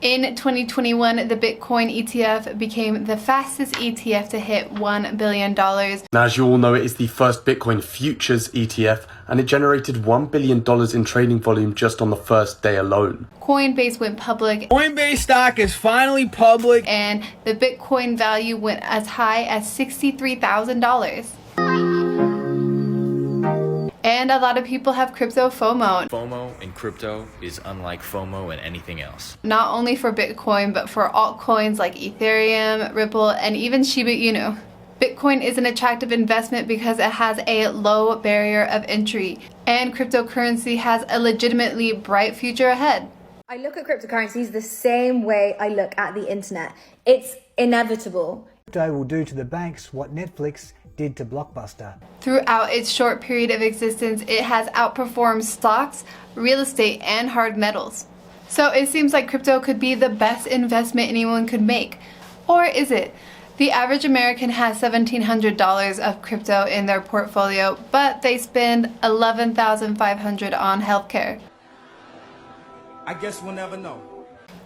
In 2021, the Bitcoin ETF became the fastest ETF to hit $1 billion. Now, as you all know, it is the first Bitcoin futures ETF, and it generated $1 billion in trading volume just on the first day alone. Coinbase went public. Coinbase stock is finally public. And the Bitcoin value went as high as $63,000. And a lot of people have crypto FOMO. FOMO in crypto is unlike FOMO in anything else. Not only for Bitcoin, but for altcoins like Ethereum, Ripple, and even Shiba Inu. Bitcoin is an attractive investment because it has a low barrier of entry, and cryptocurrency has a legitimately bright future ahead. I look at cryptocurrencies the same way I look at the internet. It's inevitable. Crypto will do to the banks what Netflix did to Blockbuster. Throughout its short period of existence, it has outperformed stocks, real estate, and hard metals. So it seems like crypto could be the best investment anyone could make. Or is it? The average American has $1,700 of crypto in their portfolio, but they spend $11,500 on healthcare. I guess we'll never know.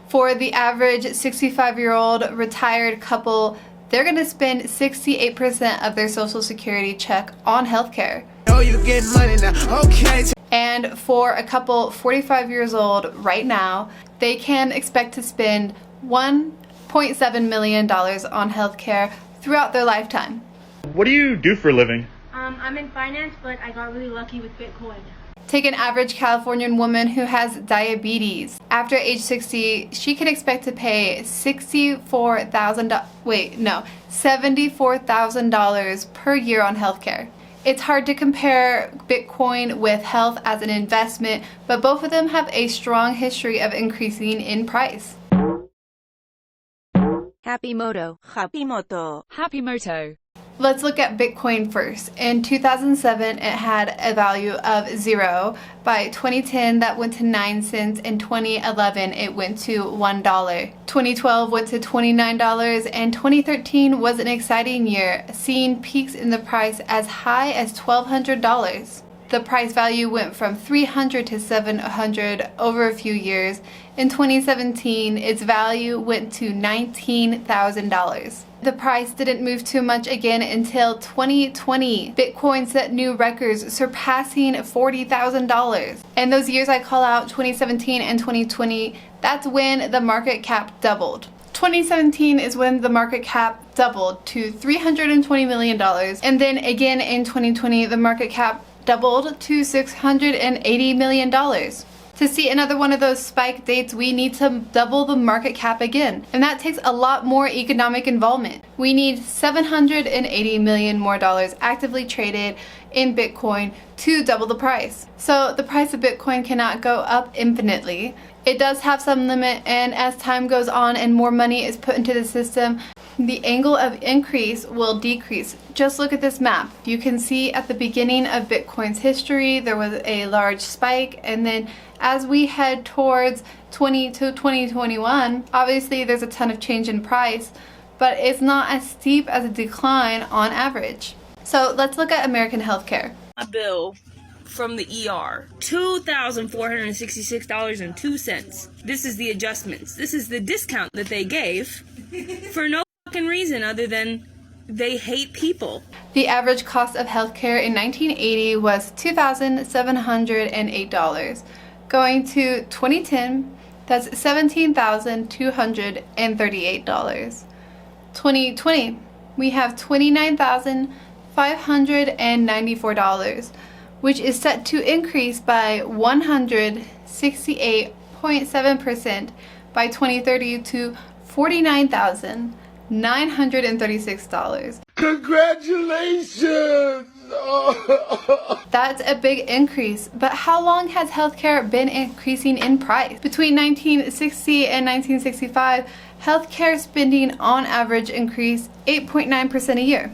For the average 65-year-old retired couple, they're going to spend 68% of their Social Security check on healthcare. Oh, you get money now. Okay. And for a couple 45 years old right now, they can expect to spend $1.7 million on healthcare throughout their lifetime. What do you do for a living? I'm in finance, but I got really lucky with Bitcoin. Take an average Californian woman who has diabetes. After age 60, she can expect to pay $74,000 per year on healthcare. It's hard to compare Bitcoin with health as an investment, but both of them have a strong history of increasing in price. HappiMoto. HappiMoto. Let's look at Bitcoin first. In 2007, it had a value of 0. By 2010, that went to 9 cents. In 2011, it went to $1. 2012 went to $29, and 2013 was an exciting year, seeing peaks in the price as high as $1,200. The price value went from $300 to $700 over a few years. In 2017, its value went to $19,000. The price didn't move too much again until 2020. Bitcoin set new records, surpassing $40,000. And those years I call out, 2017 and 2020, that's when the market cap doubled. 2017 is when the market cap doubled to $320 million. And then again in 2020, the market cap doubled to $680 million. To see another one of those spike dates, we need to double the market cap again. And that takes a lot more economic involvement. We need $780 million more actively traded in Bitcoin to double the price. So the price of Bitcoin cannot go up infinitely. It does have some limit, and as time goes on and more money is put into the system, the angle of increase will decrease. Just look at this map. You can see at the beginning of Bitcoin's history, there was a large spike, and then as we head towards 2021, obviously there's a ton of change in price, but it's not as steep as a decline on average. So let's look at American healthcare. A bill from the ER, $2,466.02. This is the adjustments. This is the discount that they gave for no fucking reason other than they hate people. The average cost of healthcare in 1980 was $2,708. Going to 2010, that's $17,238. 2020, we have $29,594, which is set to increase by 168.7% by 2030 to $49,936. Congratulations! That's a big increase, but how long has healthcare been increasing in price? Between 1960 and 1965, healthcare spending on average increased 8.9% a year.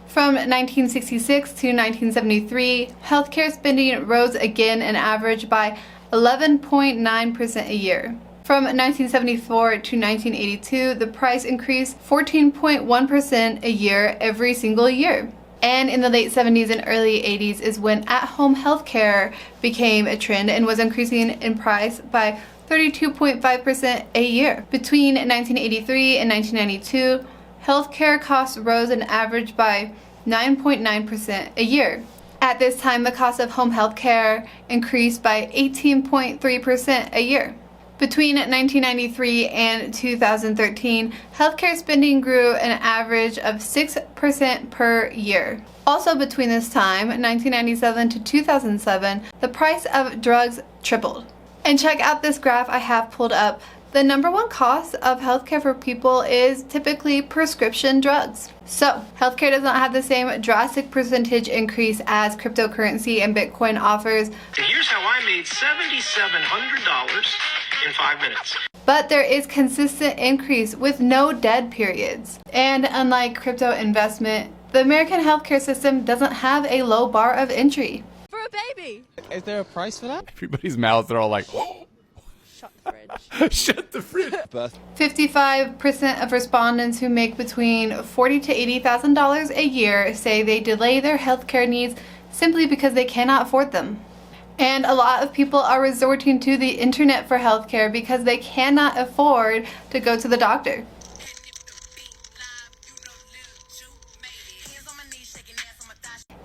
From 1966 to 1973, healthcare spending rose again an average by 11.9% a year. From 1974 to 1982, the price increased 14.1% a year every single year. And in the late 70s and early 80s is when at-home healthcare became a trend and was increasing in price by 32.5% a year. Between 1983 and 1992, healthcare costs rose an average by 9.9% a year. At this time, the cost of home health care increased by 18.3% a year. Between 1993 and 2013, healthcare spending grew an average of 6% per year. Also between this time, 1997 to 2007, the price of drugs tripled. And check out this graph I have pulled up. The number one cost of healthcare for people is typically prescription drugs. So, healthcare does not have the same drastic percentage increase as cryptocurrency and Bitcoin offers. Here's how I made $7,700 in 5 minutes. But there is consistent increase with no dead periods. And unlike crypto investment, the American healthcare system doesn't have a low bar of entry. For a baby! Is there a price for that? Everybody's mouths are all like, Shut the fridge. shut the fridge. 55% of respondents who make between $40,000 to $80,000 a year say they delay their healthcare needs simply because they cannot afford them. And a lot of people are resorting to the internet for healthcare because they cannot afford to go to the doctor.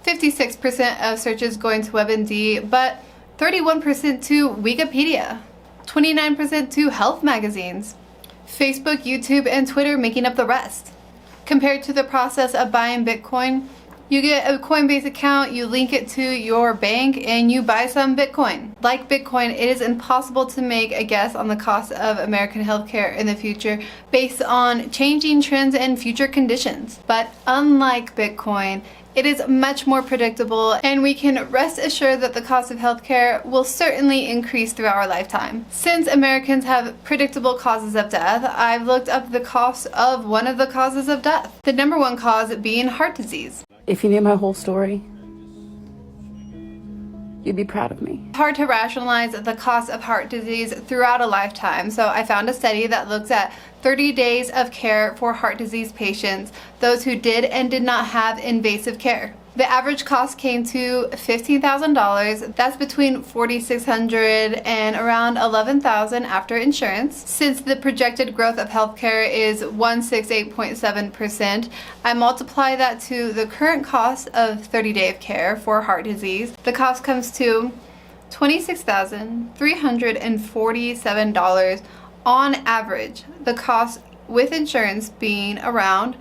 56% of searches going to WebMD, but 31% to Wikipedia, 29% to health magazines, Facebook, YouTube, and Twitter making up the rest. Compared to the process of buying Bitcoin, you get a Coinbase account, you link it to your bank, and you buy some Bitcoin. Like Bitcoin, it is impossible to make a guess on the cost of American healthcare in the future based on changing trends and future conditions. But unlike Bitcoin, it is much more predictable, and we can rest assured that the cost of healthcare will certainly increase throughout our lifetime. Since Americans have predictable causes of death, I've looked up the cost of one of the causes of death. The number one cause being heart disease. If you knew my whole story, you'd be proud of me. It's hard to rationalize the cost of heart disease throughout a lifetime, so I found a study that looks at 30 days of care for heart disease patients, those who did and did not have invasive care. The average cost came to $15,000. That's between $4,600 and around $11,000 after insurance. Since the projected growth of healthcare is 168.7%, I multiply that to the current cost of 30 days of care for heart disease. The cost comes to $26,347 on average. The cost with insurance being around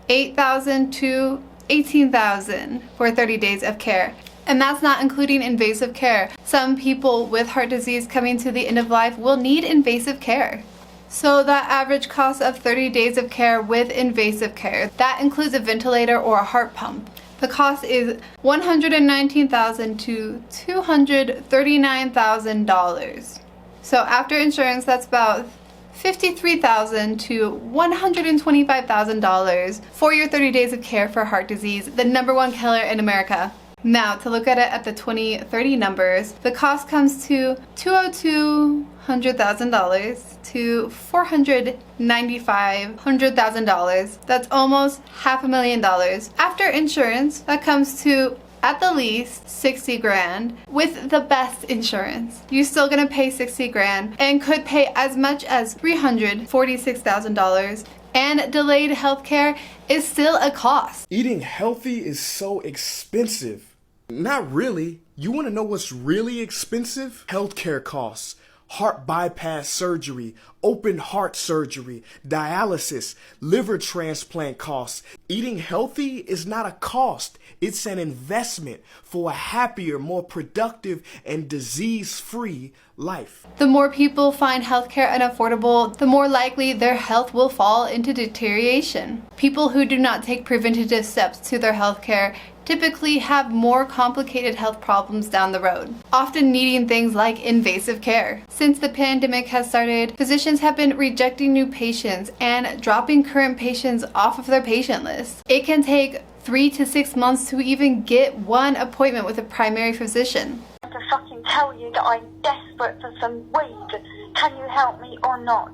$8,000 to $18,000 for 30 days of care. And that's not including invasive care. Some people with heart disease coming to the end of life will need invasive care. So that average cost of 30 days of care with invasive care, that includes a ventilator or a heart pump. The cost is $119,000 to $239,000. So after insurance, that's about $53,000 to $125,000 for your 30 days of care for heart disease, the number one killer in America. Now, to look at it at the 2030 numbers, the cost comes to $202,000 to $495,000. That's almost $500,000. After insurance, that comes to at the least 60 grand. With the best insurance, you're still gonna pay 60 grand and could pay as much as $346,000. And delayed healthcare is still a cost. Eating healthy is so expensive. Not really. You want to know what's really expensive? Healthcare costs. Heart bypass surgery, open heart surgery, dialysis, liver transplant costs. Eating healthy is not a cost. It's an investment for a happier, more productive, and disease-free life. The more people find healthcare unaffordable, the more likely their health will fall into deterioration. People who do not take preventative steps to their healthcare typically have more complicated health problems down the road, often needing things like invasive care. Since the pandemic has started, physicians have been rejecting new patients and dropping current patients off of their patient list. It can take 3 to 6 months to even get one appointment with a primary physician. To fucking tell you that I'm desperate for some weed. Can you help me or not?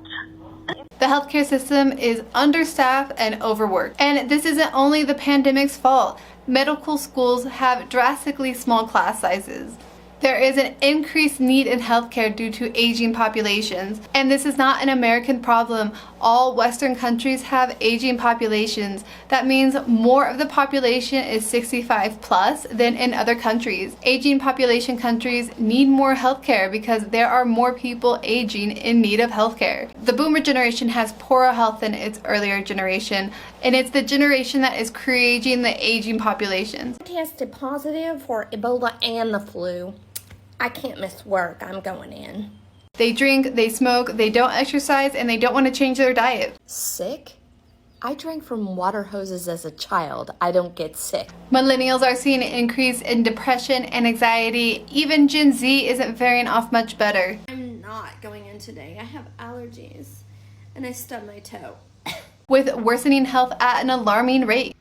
The healthcare system is understaffed and overworked. And this isn't only the pandemic's fault. Medical schools have drastically small class sizes. There is an increased need in healthcare due to aging populations, and this is not an American problem. All Western countries have aging populations. That means more of the population is 65 plus than in other countries. Aging population countries need more healthcare because there are more people aging in need of healthcare. The boomer generation has poorer health than its earlier generation, and it's the generation that is creating the aging populations. I tested positive for Ebola and the flu. I can't miss work. I'm going in. They drink, they smoke, they don't exercise, and they don't want to change their diet. Sick? I drank from water hoses as a child. I don't get sick. Millennials are seeing an increase in depression and anxiety. Even Gen Z isn't faring off much better. I'm not going in today. I have allergies and I stubbed my toe. With worsening health at an alarming rate.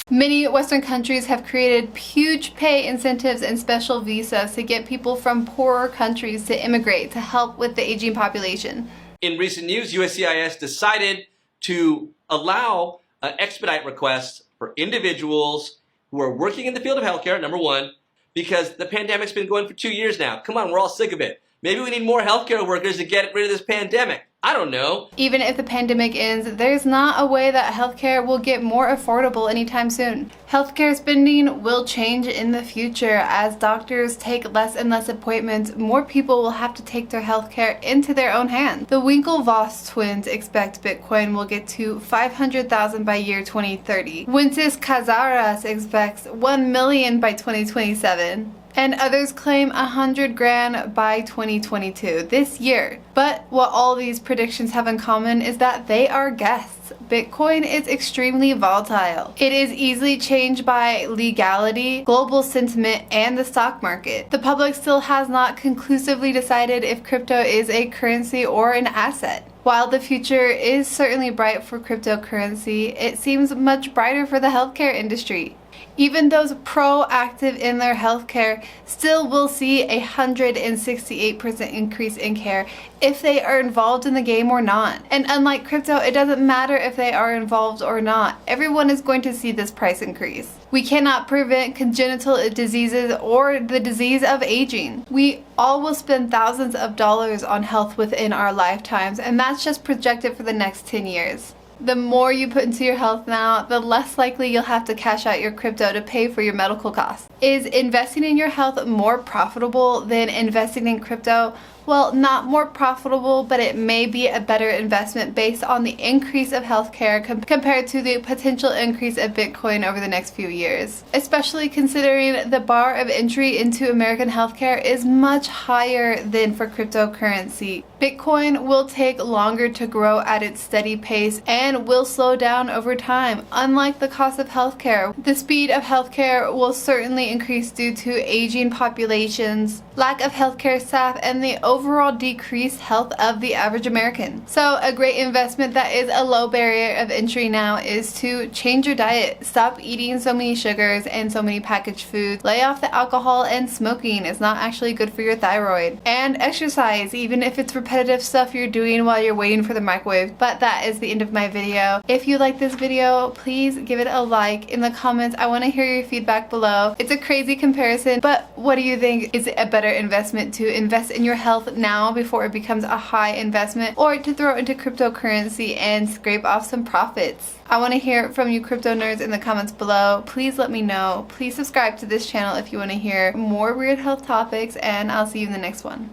Many Western countries have created huge pay incentives and special visas to get people from poorer countries to immigrate to help with the aging population. In recent news, USCIS decided to allow expedite requests for individuals who are working in the field of healthcare, number one, because the pandemic's been going for 2 years now. Come on, we're all sick of it. Maybe we need more healthcare workers to get rid of this pandemic. I don't know. Even if the pandemic ends, there's not a way that healthcare will get more affordable anytime soon. Healthcare spending will change in the future. As doctors take less and less appointments, more people will have to take their healthcare into their own hands. The Winklevoss twins expect Bitcoin will get to 500,000 by year 2030. Wences Cazares expects 1 million by 2027. And others claim 100 grand by 2022, this year. But what all these predictions have in common is that they are guesses. Bitcoin is extremely volatile. It is easily changed by legality, global sentiment, and the stock market. The public still has not conclusively decided if crypto is a currency or an asset. While the future is certainly bright for cryptocurrency, it seems much brighter for the healthcare industry. Even those proactive in their healthcare still will see a 168% increase in care if they are involved in the game or not. And unlike crypto, it doesn't matter if they are involved or not. Everyone is going to see this price increase. We cannot prevent congenital diseases or the disease of aging. We all will spend thousands of dollars on health within our lifetimes, and that's just projected for the next 10 years. The more you put into your health now, the less likely you'll have to cash out your crypto to pay for your medical costs. Is investing in your health more profitable than investing in crypto? Well, not more profitable, but it may be a better investment based on the increase of healthcare compared to the potential increase of Bitcoin over the next few years. Especially considering the bar of entry into American healthcare is much higher than for cryptocurrency. Bitcoin will take longer to grow at its steady pace and will slow down over time. Unlike the cost of healthcare, the speed of healthcare will certainly increase due to aging populations, lack of healthcare staff, and the overall decreased health of the average American. So a great investment that is a low barrier of entry now is to change your diet. Stop eating so many sugars and so many packaged foods. Lay off the alcohol and smoking. It's not actually good for your thyroid. And exercise, even if it's repetitive stuff you're doing while you're waiting for the microwave. But that is the end of my video. If you like this video, please give it a like. In the comments, I want to hear your feedback below. It's a crazy comparison, but what do you think? Is it a better investment to invest in your health now before it becomes a high investment, or to throw into cryptocurrency and scrape off some profits? I want to hear from you crypto nerds in the comments below. Please let me know. Please subscribe to this channel if you want to hear more weird health topics, and I'll see you in the next one.